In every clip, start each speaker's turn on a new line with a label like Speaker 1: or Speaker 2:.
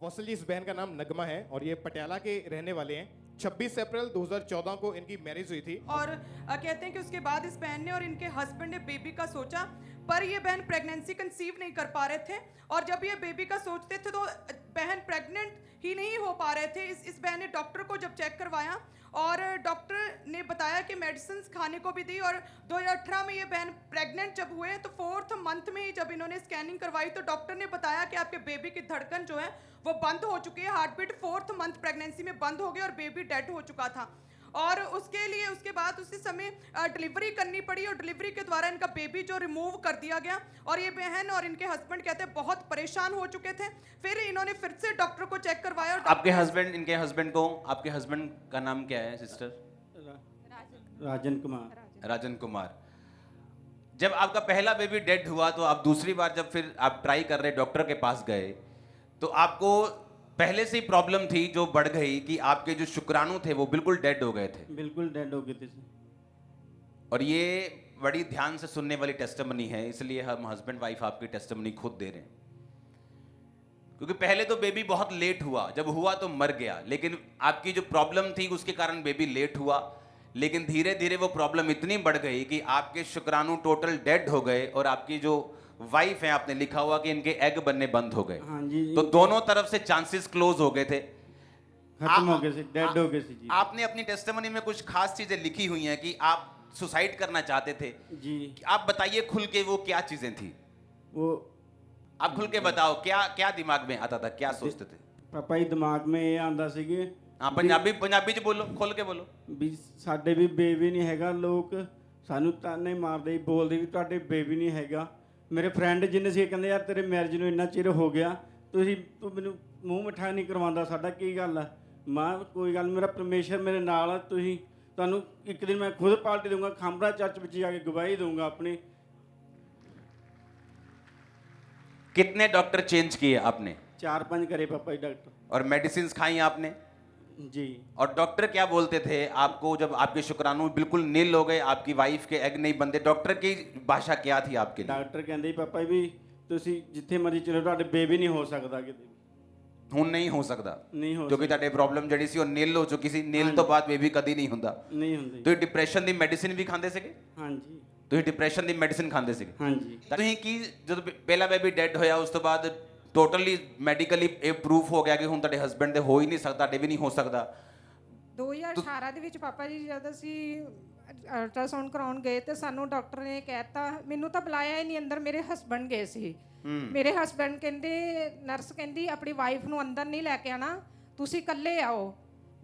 Speaker 1: Apostle जी, इस बहन का नाम नगमा है और ये पटियाला के रहने वाले हैं। 26 अप्रैल 2014 को इनकी मैरिज हुई थी
Speaker 2: और कहते हैं कि उसके बाद इस बहन ने और इनके हस्बैंड ने बेबी का सोचा, पर ये बहन प्रेगनेंसी कंसीव नहीं कर पा रहे थे। और जब ये बेबी का सोचते थे तो बहन प्रेग्नेंट ही नहीं हो पा रहे थे। इस बहन ने डॉक्टर को जब चेक करवाया और डॉक्टर ने बताया कि मेडिसिन खाने को भी दी, और 2018 में ये बहन प्रेग्नेंट जब हुए तो 4th मंथ में ही जब इन्होंने स्कैनिंग करवाई तो डॉक्टर ने बताया कि आपके बेबी की धड़कन जो है वो बंद हो चुकी है। Heart beat 4th month pregnancy में बंद हो गई और बेबी डेड हो चुका था। और उसके लिए उसके बाद उसी समय डिलीवरी करनी पड़ी और डिलीवरी के द्वारा इनका बेबी जो रिमूव कर दिया गया। और ये बहन और इनके हस्बैंड कहते हैं बहुत परेशान हो चुके थे। फिर इन्होंने फिर से डॉक्टर को चेक करवाया और
Speaker 3: आपके हस्बैंड, इनके हस्बैंड को, आपके हस्बैंड का नाम क्या है सिस्टर?
Speaker 4: राजन कुमार।
Speaker 3: राजन कुमार। जब आपका पहला बेबी डेड हुआ तो आप दूसरी बार जब फिर आप ट्राई कर रहे डॉक्टर के पास गए तो आपको पहले से ही प्रॉब्लम थी जो बढ़ गई कि आपके जो शुक्राणु थे वो बिल्कुल डेड हो गए थे।
Speaker 4: बिल्कुल डेड हो गए थे।
Speaker 3: और ये बड़ी ध्यान से सुनने वाली टेस्टिमनी है, इसलिए हम हस्बैंड वाइफ आपकी टेस्टिमनी खुद दे रहे हैं। क्योंकि पहले तो बेबी बहुत लेट हुआ, जब हुआ तो मर गया, लेकिन आपकी जो प्रॉब्लम थी उसके कारण बेबी लेट हुआ, लेकिन धीरे धीरे वो प्रॉब्लम इतनी बढ़ गई कि आपके शुक्राणु टोटल डेड हो गए और आपकी जो वाइफ है, आपने लिखा हुआ कि इनके एग बनने बंद हो गए।
Speaker 4: हाँ जी।
Speaker 3: तो दोनों तरफ से चांसेस क्लोज हो गए थे,
Speaker 4: खत्म हो गए थे, डेड हो गए थे जी।
Speaker 3: आपने अपनी टेस्टिमनी में कुछ खास चीजें लिखी हुई हैं कि आप सुसाइड करना चाहते थे
Speaker 4: जी।
Speaker 3: आप बताइए खुल के वो क्या चीजें थी,
Speaker 4: वो
Speaker 3: आप खुल के बताओ, क्या क्या दिमाग में आता था, क्या सोचते थे?
Speaker 4: ਪਾਪਾ ਜੀ ਦਿਮਾਗ में ਇਹ ਆਂਦਾ ਸੀਗੇ
Speaker 3: हाँ पंजाबी पंजाबी च बोलो, खोल के बोलो।
Speaker 4: ਵੀ ਸਾਡੇ ਵੀ ਬੇਬੀ ਨਹੀਂ ਹੈਗਾ, ਲੋਕ ਸਾਨੂੰ ਤਾਨੇ ਮਾਰਦੇ ਬੋਲਦੇ ਵੀ ਤੁਹਾਡੇ ਬੇਬੀ ਨਹੀਂ ਹੈਗਾ। ਮੇਰੇ ਫਰੈਂਡ ਜਿੰਨੇ ਸੀ ਕਹਿੰਦੇ ਯਾਰ ਤੇਰੇ ਮੈਰਿਜ ਨੂੰ ਇੰਨਾ ਚਿਰ ਹੋ ਗਿਆ, ਤੂੰ ਮੈਨੂੰ ਮੂੰਹ ਮਿੱਠਾ ਨਹੀਂ ਕਰਵਾਉਂਦਾ, ਸਾਡਾ ਕੀ ਗੱਲ ਆ? ਮਾਂ ਕੋਈ ਗੱਲ, ਮੇਰਾ ਪਰਮੇਸ਼ਰ ਮੇਰੇ ਨਾਲ ਆ, ਤੁਹਾਨੂੰ ਇੱਕ ਦਿਨ ਮੈਂ ਖੁਦ ਪਾਰਟੀ ਦਊਂਗਾ, ਖਾਂਬੜਾ ਚਰਚ ਵਿੱਚ ਜਾ ਕੇ ਗਵਾਹੀ ਦਊਂਗਾ ਆਪਣੀ।
Speaker 3: कितने डॉक्टर चेंज किए आपने?
Speaker 4: 4-5 करे पापा जी डॉक्टर।
Speaker 3: और मेडिसिन खाई आपने?
Speaker 4: जी।
Speaker 3: और डॉक्टर क्या बोलते थे आपको जब आपके शुक्राणु बिल्कुल नील हो गए, आपकी वाइफ के एग नहीं बनते? डॉक्टर की भाषा क्या थी आपके लिए?
Speaker 4: ਡਾਕਟਰ ਕਹਿੰਦੇ ਪਾਪਾ ਜੀ ਵੀ ਤੁਸੀਂ ਜਿੱਥੇ ਮਰਜ਼ੀ ਚਲੋ, ਤੁਹਾਡੇ ਬੇਬੀ ਨਹੀਂ ਹੋ ਸਕਦਾ ਕਿਤੇ।
Speaker 3: ਹੁਣ ਨਹੀਂ ਹੋ ਸਕਦਾ
Speaker 4: ਨਹੀਂ ਹੋ
Speaker 3: ਕਿਉਂਕਿ ਤੁਹਾਡੇ ਪ੍ਰੋਬਲਮ ਜਿਹੜੀ ਸੀ ਉਹ ਨੀਲ ਹੋ ਚੁੱਕੀ ਸੀ। ਨੀਲ ਤੋਂ ਬਾਅਦ ਬੇਬੀ ਕਦੀ ਨਹੀਂ ਹੁੰਦਾ।
Speaker 4: ਨਹੀਂ ਹੁੰਦੀ।
Speaker 3: ਤੁਸੀਂ ਡਿਪਰੈਸ਼ਨ ਦੀ ਮੈਡੀਸਿਨ ਵੀ ਖਾਂਦੇ ਸੀਗੇ?
Speaker 4: ਹਾਂਜੀ
Speaker 3: ਤੁਸੀਂ ਡਿਪਰੈਸ਼ਨ ਦੀ ਮੈਡੀਸਿਨ ਖਾਂਦੇ ਸੀਗੇ?
Speaker 4: ਹਾਂਜੀ।
Speaker 3: ਤੁਸੀਂ ਕੀ ਜਦੋਂ ਪਹਿਲਾ ਬੇਬੀ ਡੈਡ ਹੋਇਆ ਉਸ ਤੋਂ ਬਾਅਦ ਟੋਟਲੀ ਮੈਡੀਕਲੀ ਇਹ ਪ੍ਰੂਫ ਹੋ ਗਿਆ ਕਿ ਹੁਣ ਤੁਹਾਡੇ ਹਸਬੈਂਡ ਦੇ ਹੋ ਹੀ ਨਹੀਂ ਸਕਦਾ, ਤੁਹਾਡੇ ਵੀ ਨਹੀਂ ਹੋ ਸਕਦਾ?
Speaker 5: 2018 ਦੇ ਵਿੱਚ ਪਾਪਾ ਜੀ ਜਦ ਅਸੀਂ ਅਲਟਰਾਸਾਊਂਡ ਕਰਾਉਣ ਗਏ ਤੇ ਸਾਨੂੰ ਡਾਕਟਰ ਨੇ ਕਹਿਤਾ, ਮੈਨੂੰ ਤਾਂ ਬੁਲਾਇਆ ਹੀ ਨਹੀਂ ਅੰਦਰ, ਮੇਰੇ ਹਸਬੈਂਡ ਗਏ ਸੀ। ਮੇਰੇ ਹਸਬੈਂਡ ਕਹਿੰਦੇ, ਨਰਸ ਕਹਿੰਦੀ ਆਪਣੀ ਵਾਈਫ ਨੂੰ ਅੰਦਰ ਨਹੀਂ ਲੈ ਕੇ ਆਣਾ, ਤੁਸੀਂ ਇਕੱਲੇ ਆਓ।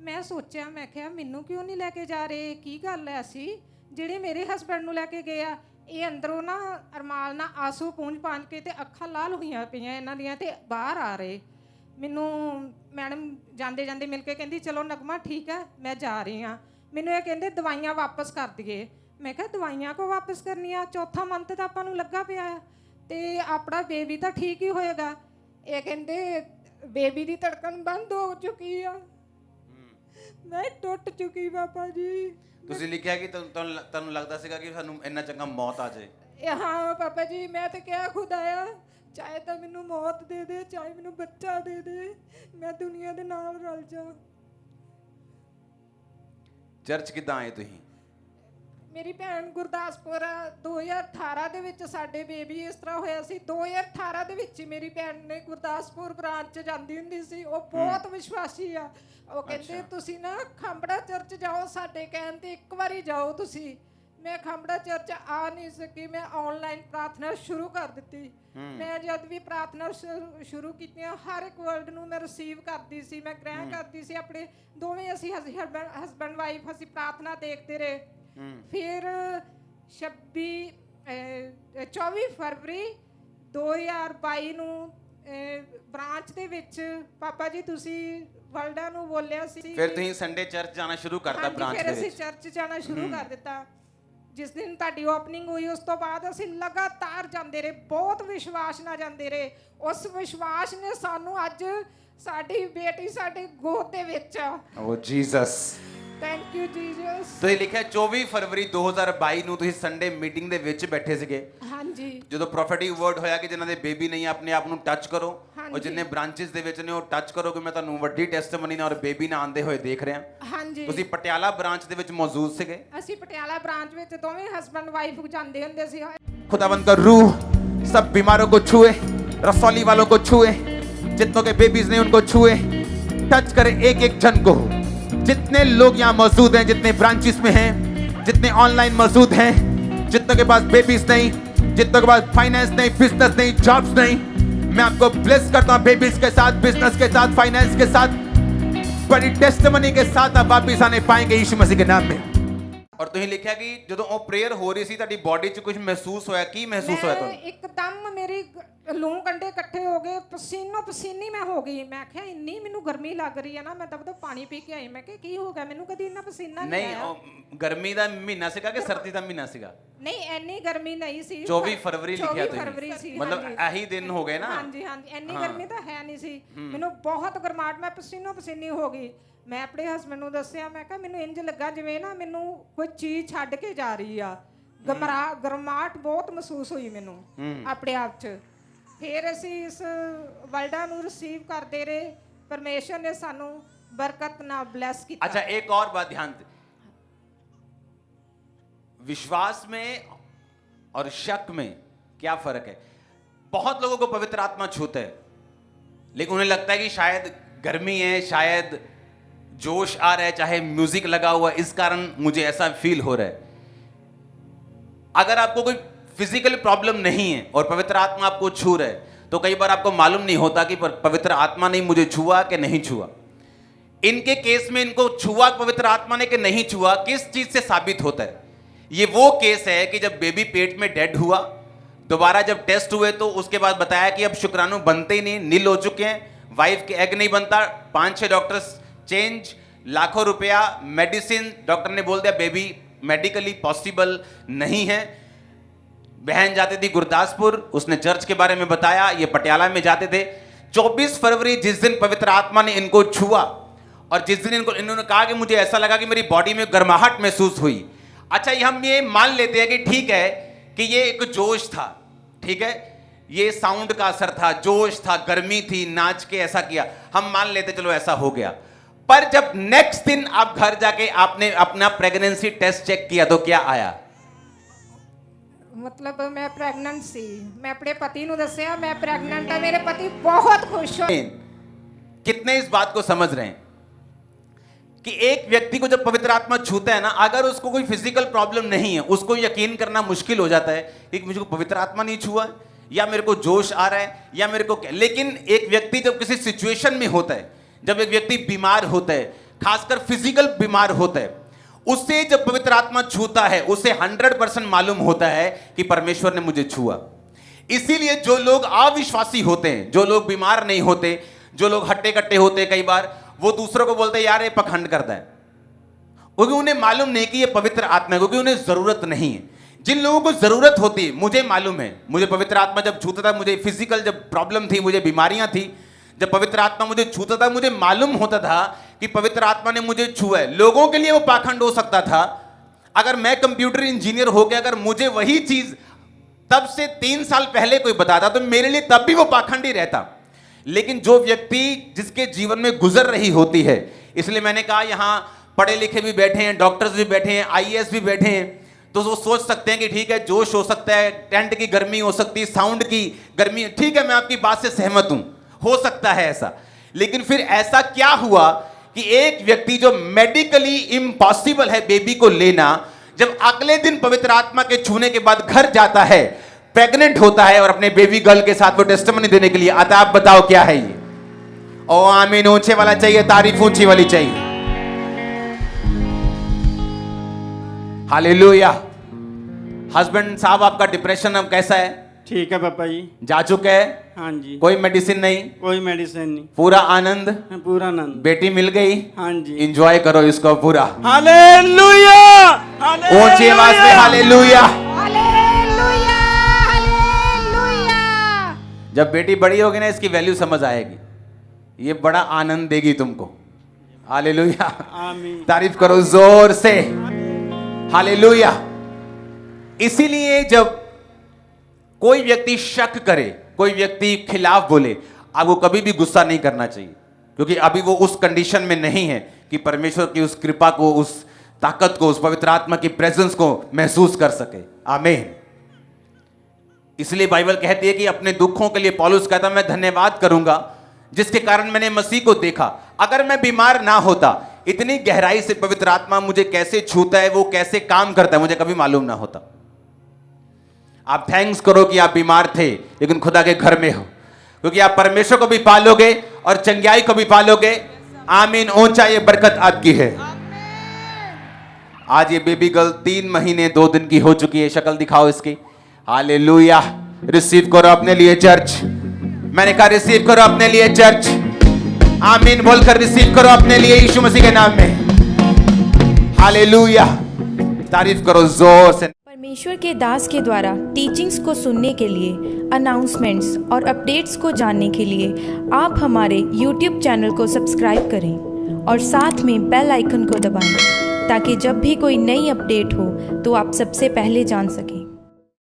Speaker 5: ਮੈਂ ਸੋਚਿਆ, ਮੈਂ ਕਿਹਾ ਮੈਨੂੰ ਕਿਉਂ ਨਹੀਂ ਲੈ ਕੇ ਜਾ ਰਹੇ, ਕੀ ਗੱਲ ਹੈ? ਅਸੀਂ ਜਿਹੜੇ ਮੇਰੇ ਹਸਬੈਂਡ ਨੂੰ ਲੈ ਕੇ ਗਏ ਆ, ਇਹ ਅੰਦਰੋਂ ਨਾ ਅਰਮਾਲ ਨਾਲ ਆਂਸੂ ਪੂੰਝ ਕੇ ਤੇ ਅੱਖਾਂ ਲਾਲ ਹੋਈਆਂ ਪਈਆਂ ਇਹਨਾਂ ਦੀਆਂ ਤੇ ਬਾਹਰ ਆ ਰਹੇ। ਮੈਨੂੰ ਮੈਡਮ ਜਾਂਦੇ ਜਾਂਦੇ ਮਿਲ ਕੇ ਕਹਿੰਦੀ ਚਲੋ ਨਗਮਾ ਠੀਕ ਹੈ ਮੈਂ ਜਾ ਰਹੀ ਹਾਂ। ਮੈਨੂੰ ਇਹ ਕਹਿੰਦੇ ਦਵਾਈਆਂ ਵਾਪਸ ਕਰ ਦਈਏ। ਮੈਂ ਕਿਹਾ ਦਵਾਈਆਂ ਕੋ ਵਾਪਸ ਕਰਨੀਆਂ, 4ਥਾ ਮੰਥ ਤਾਂ ਆਪਾਂ ਨੂੰ ਲੱਗਾ ਪਿਆ ਆ ਤੇ ਆਪਣਾ ਬੇਬੀ ਤਾਂ ਠੀਕ ਹੀ ਹੋਏਗਾ। ਇਹ ਕਹਿੰਦੇ ਬੇਬੀ ਦੀ ਧੜਕਣ ਬੰਦ ਹੋ ਚੁੱਕੀ ਆ। ਮੈਂ ਟੁੱਟ ਚੁੱਕੀ ਪਾਪਾ ਜੀ।
Speaker 3: ਤੁਸੀਂ ਲਿਖਿਆ ਕਿ ਤੁਹਾਨੂੰ ਲੱਗਦਾ ਸੀਗਾ ਕਿ ਸਾਨੂੰ ਇੰਨਾ ਚੰਗਾ ਮੌਤ ਆ ਜਾਏ।
Speaker 5: ਹਾਂ ਪਾਪਾ ਜੀ, ਮੈਂ ਤਾਂ ਕਿਹਾ ਖੁਦਾਇਆ ਚਾਹੇ ਤਾਂ ਮੈਨੂੰ ਮੌਤ ਦੇ ਦੇ, ਚਾਹੇ ਮੈਨੂੰ ਬੱਚਾ ਦੇ ਦੇ, ਮੈਂ ਦੁਨੀਆ ਦੇ ਨਾਲ ਰਲ ਜਾ।
Speaker 3: ਚਰਚ ਕਿੱਦਾਂ ਆਏ ਤੁਸੀਂ?
Speaker 5: ਮੇਰੀ ਭੈਣ ਗੁਰਦਾਸਪੁਰ 2018 ਦੇ ਵਿੱਚ ਸਾਡੇ ਬੇਬੀ ਇਸ ਤਰ੍ਹਾਂ ਹੋਇਆ ਸੀ। 2018 ਦੇ ਵਿੱਚ ਮੇਰੀ ਭੈਣ ਨੇ ਗੁਰਦਾਸਪੁਰ ਬ੍ਰਾਂਚ 'ਚ ਜਾਂਦੀ ਹੁੰਦੀ ਸੀ। ਉਹ ਬਹੁਤ ਵਿਸ਼ਵਾਸੀ ਆ। ਉਹ ਕਹਿੰਦੇ ਤੁਸੀਂ ਨਾ ਖਾਂਬੜਾ ਚਰਚ ਜਾਓ, ਸਾਡੇ ਕਹਿਣ ਤੇ ਇੱਕ ਵਾਰੀ ਜਾਓ ਤੁਸੀਂ। ਮੈਂ ਖਾਂਬੜਾ ਚਰਚ ਆ ਨਹੀਂ ਸਕੀ, ਮੈਂ ਆਨਲਾਈਨ ਪ੍ਰਾਰਥਨਾ ਸ਼ੁਰੂ ਕਰ ਦਿੱਤੀ। ਮੈਂ ਜਦ ਵੀ ਪ੍ਰਾਰਥਨਾ ਸ਼ੁਰੂ ਕੀਤੀਆਂ ਹਰ ਇੱਕ ਵਰਡ ਨੂੰ ਮੈਂ ਰਿਸੀਵ ਕਰਦੀ ਸੀ, ਮੈਂ ਗ੍ਰਹਿਣ ਕਰਦੀ ਸੀ। ਆਪਣੇ ਦੋਵੇਂ ਅਸੀਂ ਹਸਬੈਂਡ ਵਾਈਫ ਅਸੀਂ ਪ੍ਰਾਰਥਨਾ ਦੇਖਦੇ ਰਹੇ। ਫਿਰ 24 ਫਰਵਰੀ 2022 ਨੂੰ ਬ੍ਰਾਂਚ ਦੇ ਵਿੱਚ ਪਾਪਾ ਜੀ ਤੁਸੀਂ ਵਰਲਡਾਂ ਨੂੰ ਬੋਲਿਆ ਸੀ।
Speaker 3: ਫਿਰ ਤੁਸੀਂ ਸੰਡੇ ਚਰਚ ਜਾਣਾ ਸ਼ੁਰੂ ਕਰਤਾ ਬ੍ਰਾਂਚ ਦੇ ਵਿੱਚ?
Speaker 5: ਫਿਰ ਅਸੀਂ ਚਰਚ ਜਾਣਾ ਸ਼ੁਰੂ ਕਰ ਦਿੱਤਾ। ਜਿਸ ਦਿਨ ਤੁਹਾਡੀ ਓਪਨਿੰਗ ਹੋਈ ਉਸ ਤੋਂ ਬਾਅਦ ਅਸੀਂ ਲਗਾਤਾਰ ਜਾਂਦੇ ਰਹੇ, ਬਹੁਤ ਵਿਸ਼ਵਾਸ ਨਾਲ ਜਾਂਦੇ ਰਹੇ। ਉਸ ਵਿਸ਼ਵਾਸ ਨੇ ਸਾਨੂੰ ਅੱਜ ਸਾਡੀ ਬੇਟੀ ਸਾਡੇ ਗੋਦ ਦੇ ਵਿੱਚ ਆ।
Speaker 3: ਓ ਜੀਸਸ,
Speaker 5: ਥੈਂਕ ਯੂ ਜੀਸਸ।
Speaker 3: ਤੁਸੀਂ ਲਿਖਿਆ 24 ਫਰਵਰੀ 2022 ਨੂੰ ਤੁਸੀਂ ਸੰਡੇ ਮੀਟਿੰਗ ਦੇ ਵਿੱਚ ਬੈਠੇ ਸੀਗੇ।
Speaker 5: ਹਾਂਜੀ।
Speaker 3: ਜਦੋਂ ਪ੍ਰੋਫੈਟਿਕ ਵਰਡ ਹੋਇਆ ਕਿ ਜਿਨ੍ਹਾਂ ਦੇ ਬੇਬੀ ਨਹੀਂ ਆਪਣੇ ਆਪ ਨੂੰ ਟੱਚ ਕਰੋ, ਉਹ ਜਿੰਨੇ ਬ੍ਰਾਂਚਸ ਦੇ ਵਿੱਚ ਨੇ ਉਹ ਟੱਚ ਕਰੋਗੇ ਮੈਂ ਤੁਹਾਨੂੰ ਵੱਡੀ ਟੈਸਟੀਮਨੀ ਨਾਲ ਔਰ ਬੇਬੀ ਨਾਲ ਆਂਦੇ ਹੋਏ ਦੇਖ ਰਿਹਾ
Speaker 5: ਹਾਂਜੀ
Speaker 3: ਤੁਸੀਂ ਪਟਿਆਲਾ ਬ੍ਰਾਂਚ ਦੇ ਵਿੱਚ ਮੌਜੂਦ ਸੀਗੇ
Speaker 5: ਅਸੀਂ ਪਟਿਆਲਾ ਬ੍ਰਾਂਚ ਵਿੱਚ ਦੋਵੇਂ ਹਸਬੰਡ ਵਾਈਫ ਜਾਂਦੇ ਹੁੰਦੇ ਸੀ
Speaker 3: खुदावंद का रूह सब बीमारों को छुए रसौली वालों को छुए जितनों के बेबीज ने उनको छुए टच करे एक एक जन को जितने लोग यहाँ मौजूद हैं जितने ब्रांचेस में हैं जितने ऑनलाइन मौजूद हैं जितनों के पास बेबीज नहीं जितनों के पास फाइनेंस नहीं बिजनेस नहीं जॉब्स नहीं मैं आपको ब्लेस करता हूँ बेबीज के साथ बिजनेस के साथ फाइनेंस के साथ बड़ी टेस्टिमनी के साथ आप वापिस आने पाएंगे यीशु मसीह के नाम में और ਤੁਸੀਂ ਲਿਖਿਆ ਕਿ ਜਦੋਂ ਉਹ ਪ੍ਰੇਅਰ ਹੋ ਰਹੀ ਸੀ ਤੁਹਾਡੀ ਬਾਡੀ 'ਚ ਕੁਝ ਮਹਿਸੂਸ ਹੋਇਆ ਕੀ ਮਹਿਸੂਸ ਹੋਇਆ ਤੁਹਾਨੂੰ
Speaker 5: ਇੱਕਦਮ ਮੇਰੀ ਲੂੰ ਕੰਡੇ ਇਕੱਠੇ ਹੋ ਗਏ ਪਸੀਨੋ ਪਸੀਨੀ ਮੈਂ ਹੋ ਗਈ ਮੈਂ ਕਿਹਾ ਇੰਨੀ ਮੈਨੂੰ ਗਰਮੀ ਲੱਗ ਰਹੀ ਹੈ ਨਾ ਮੈਂ ਤਾਂ ਪਾਣੀ ਪੀ ਕੇ ਆਈ ਮੈਂ ਕਿਹਾ ਕੀ ਹੋ ਗਿਆ ਮੈਨੂੰ ਕਦੀ ਇੰਨਾ ਪਸੀਨਾ ਨਹੀਂ ਆਇਆ
Speaker 3: ਨਹੀਂ ਗਰਮੀ ਦਾ ਮਹੀਨਾ ਸੀਗਾ ਕਿ ਸਰਦੀ ਦਾ ਮਹੀਨਾ ਸੀਗਾ
Speaker 5: ਨਹੀਂ ਇੰਨੀ ਗਰਮੀ ਨਹੀਂ ਸੀ
Speaker 3: 24 ਫਰਵਰੀ ਲਿਖਿਆ
Speaker 5: 24 ਫਰਵਰੀ ਸੀ
Speaker 3: ਮਤਲਬ ਇਹੀ ਦਿਨ ਹੋ ਗਏ ਨਾ
Speaker 5: ਹਾਂਜੀ ਹਾਂਜੀ ਇੰਨੀ ਗਰਮੀ ਤਾਂ ਹੈ ਨਹੀਂ ਸੀ ਮੈਨੂੰ ਬਹੁਤ ਗਰਮਾਹਟ ਮੈਂ ਪਸੀਨੋ ਪਸੀਨੀ ਹੋ ਗਈ ਮੈਂ ਆਪਣੇ ਹਸਬੰਡ ਨੂੰ ਦੱਸਿਆ ਮੈਂ ਕਿਹਾ ਮੈਨੂੰ ਇੰਜ ਲੱਗਾ ਜਿਵੇਂ ਨਾ ਮੈਨੂੰ ਕੋਈ ਚੀਜ਼ ਛੱਡ ਕੇ ਜਾ ਰਹੀ ਆ ਗਰਮਾਹਟ ਬਹੁਤ ਮਹਿਸੂਸ ਹੋਈ ਮੈਨੂੰ ਆਪਣੇ ਆਪ 'ਚ ਫਿਰ ਅਸੀਂ ਇਸ ਵਰਲਡਾਂ ਨੂੰ ਰਿਸੀਵ ਕਰਦੇ ਰਹੇ ਪਰਮੇਸ਼ਰ ਨੇ ਸਾਨੂੰ ਬਰਕਤ ਨਾਲ ਬਲੈਸ ਕੀਤਾ
Speaker 3: अच्छा एक और बात ध्यान दे विश्वास में और शक में क्या फर्क है बहुत लोगों को पवित्र आत्मा छूता है लेकिन उन्हें लगता है कि शायद गर्मी है शायद जोश आ रहा है चाहे म्यूजिक लगा हुआ है इस कारण मुझे ऐसा फील हो रहा है अगर आपको कोई फिजिकल प्रॉब्लम नहीं है और पवित्र आत्मा आपको छू रहा है तो कई बार आपको मालूम नहीं होता कि पवित्र आत्मा ने मुझे छुआ कि नहीं छुआ इनके केस में इनको छुआ पवित्र आत्मा ने कि नहीं छुआ किस चीज से साबित होता है ये वो केस है कि जब बेबी पेट में डेड हुआ दोबारा जब टेस्ट हुए तो उसके बाद बताया कि अब शुक्राणु बनते ही नहीं नील हो चुके हैं वाइफ के एग नहीं बनता 5-6 डॉक्टर्स चेंज लाखों रुपया मेडिसिन डॉक्टर ने बोल दिया बेबी मेडिकली पॉसिबल नहीं है बहन जाती थी गुरदासपुर उसने चर्च के बारे में बताया ये पटियाला में जाते थे 24 फरवरी जिस दिन पवित्र आत्मा ने इनको छुआ और जिस दिन इन्होंने कहा कि मुझे ऐसा लगा कि मेरी बॉडी में गर्माहट महसूस हुई अच्छा हम ये मान लेते हैं कि ठीक है कि ये एक जोश था ठीक है ये साउंड का असर था जोश था गर्मी थी नाच के ऐसा किया हम मान लेते चलो ऐसा हो गया पर जब नेक्स्ट दिन आप घर जाके आपने अपना प्रेगनेंसी टेस्ट चेक किया तो क्या आया
Speaker 5: मतलब मैं प्रेग्नेंट सी मैं अपने पति ਨੂੰ ਦੱਸਿਆ मैं प्रेग्नेंट है मेरे पति बहुत खुश हो
Speaker 3: कितने इस बात को समझ रहे हैं कि एक व्यक्ति को जब पवित्र आत्मा छूता है ना अगर उसको कोई फिजिकल प्रॉब्लम नहीं है उसको यकीन करना मुश्किल हो जाता है कि मुझे पवित्र आत्मा नहीं छुआ या मेरे को जोश आ रहा है या मेरे को लेकिन एक व्यक्ति जब किसी सिचुएशन में होता है जब एक व्यक्ति बीमार होता है खासकर फिजिकल बीमार होता है उससे जब पवित्र आत्मा छूता है उसे 100% मालूम होता है कि परमेश्वर ने मुझे छुआ इसीलिए जो लोग अविश्वासी होते हैं जो लोग बीमार नहीं होते जो लोग हट्टे कट्टे होते हैं कई बार वो दूसरों को बोलते हैं यार ये पखंड करता है क्योंकि उन्हें मालूम नहीं कि ये पवित्र आत्मा है क्योंकि उन्हें जरूरत नहीं है जिन लोगों को जरूरत होती है मुझे मालूम है मुझे पवित्र आत्मा जब छूता था मुझे फिजिकल जब प्रॉब्लम थी मुझे बीमारियां थी जब पवित्र आत्मा मुझे छूता था मुझे मालूम होता था कि पवित्र आत्मा ने मुझे छुआ है लोगों के लिए वो पाखंड हो सकता था अगर मैं कंप्यूटर इंजीनियर हो गया अगर मुझे वही चीज तब से 3 साल पहले कोई बताता तो मेरे लिए तब भी वो पाखंड ही रहता लेकिन जो व्यक्ति जिसके जीवन में गुजर रही होती है इसलिए मैंने कहा यहां पढ़े लिखे भी बैठे हैं डॉक्टर्स भी बैठे हैं आईएएस भी बैठे हैं तो वो सोच सकते हैं कि ठीक है जोश हो सकता है टेंट की गर्मी हो सकती है साउंड की गर्मी ठीक है मैं आपकी बात से सहमत हूं हो सकता है ऐसा लेकिन फिर ऐसा क्या हुआ कि एक व्यक्ति जो मेडिकली इम्पॉसिबल है बेबी को लेना जब अगले दिन पवित्र आत्मा के छूने के बाद घर जाता है प्रेग्नेंट होता है और अपने बेबी गर्ल के साथ वो टेस्टिमनी देने के लिए आता आप बताओ क्या है ये ओ आमीन ऊंचे वाला चाहिए तारीफ ऊंची वाली चाहिए हालेलुया हस्बैंड साहब आपका डिप्रेशन अब कैसा है
Speaker 4: ठीक है पापा जी
Speaker 3: जा चुके हैं
Speaker 4: हाँ जी
Speaker 3: कोई मेडिसिन नहीं
Speaker 4: कोई मेडिसिन नहीं
Speaker 3: पूरा आनंद
Speaker 4: पूरा आनंद
Speaker 3: बेटी मिल गई
Speaker 4: हाँ जी
Speaker 3: एंजॉय करो इसको पूरा
Speaker 4: हालेलुया
Speaker 3: ऊंची आवाज में हालेलुया
Speaker 5: हालेलुया हालेलुया
Speaker 3: जब बेटी बड़ी होगी ना इसकी वैल्यू समझ आएगी ये बड़ा आनंद देगी तुमको हालेलुया
Speaker 4: आमीन
Speaker 3: तारीफ करो जोर से हालेलुया इसीलिए जब कोई व्यक्ति शक करे कोई व्यक्ति खिलाफ बोले आपको कभी भी गुस्सा नहीं करना चाहिए, क्योंकि अभी वो उस कंडीशन में नहीं है कि परमेश्वर की उस कृपा को, उस ताकत को, उस पवित्र आत्मा की प्रेजेंस को महसूस कर सके। आमीन। इसलिए बाइबल कहती है कि अपने दुखों के लिए पौलुस कहता मैं धन्यवाद करूंगा जिसके कारण मैंने मसीह को देखा। अगर मैं बीमार ना होता, इतनी गहराई से पवित्र आत्मा मुझे कैसे छूता है, वो कैसे काम करता है, मुझे कभी मालूम ना होता। आप थैंक्स करो कि आप बीमार थे लेकिन खुदा के घर में हो, क्योंकि आप परमेश्वर को भी पालोगे और चंगाई को भी पालोगे। आमीन। ऊंचा ये बरकत आपकी है। आज ये बेबी गर्ल 3 महीने 2 दिन की हो चुकी है। शक्ल दिखाओ इसकी। हालेलुया। रिसीव करो अपने लिए चर्च। मैंने कहा रिसीव करो अपने लिए चर्च। आमीन बोलकर रिसीव करो अपने लिए यीशु मसीह के नाम में। हालेलुया। तारीफ करो जोर से।
Speaker 6: परमेश्वर के दास के द्वारा टीचिंग्स को सुनने के लिए, अनाउंसमेंट्स और अपडेट्स को जानने के लिए आप हमारे YouTube चैनल को सब्सक्राइब करें और साथ में बेल आइकन को दबाएं, ताकि जब भी कोई नई अपडेट हो तो आप सबसे पहले जान सकें।